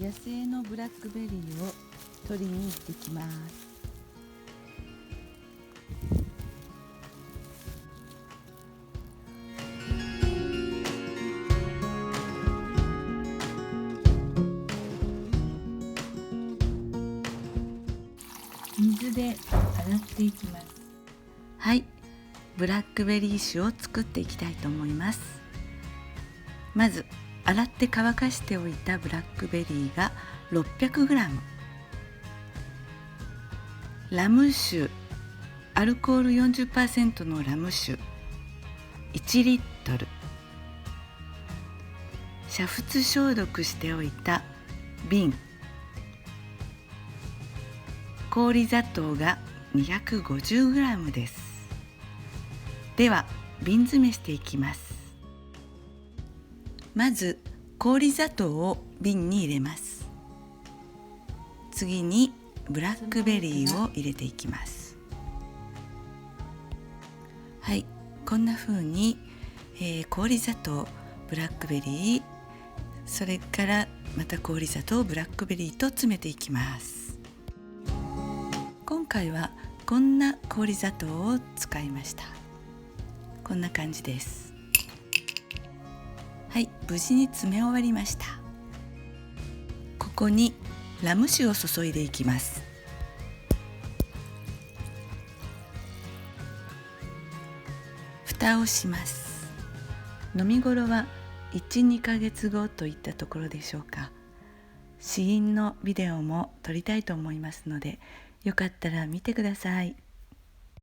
野生のブラックベリーを取りに行ってきます。水で洗っていきます。はい、ブラックベリー酒を作っていきたいと思います。まず洗って乾かしておいたブラックベリーが 600g、 ラム酒、アルコール 40% のラム酒1リットル、煮沸消毒しておいた瓶、氷砂糖が 250g です。では瓶詰めしていきます。まず氷砂糖を瓶に入れます。次にブラックベリーを入れていきます。はい、こんな風に、氷砂糖、ブラックベリー、それからまた氷砂糖、ブラックベリーと詰めていきます。今回はこんな氷砂糖を使いました。こんな感じです。はい、無事に詰め終わりました。ここにラム酒を注いでいきます。蓋をします。飲み頃は 1,2 ヶ月後といったところでしょうか。試飲のビデオも撮りたいと思いますので、よかったら見てください。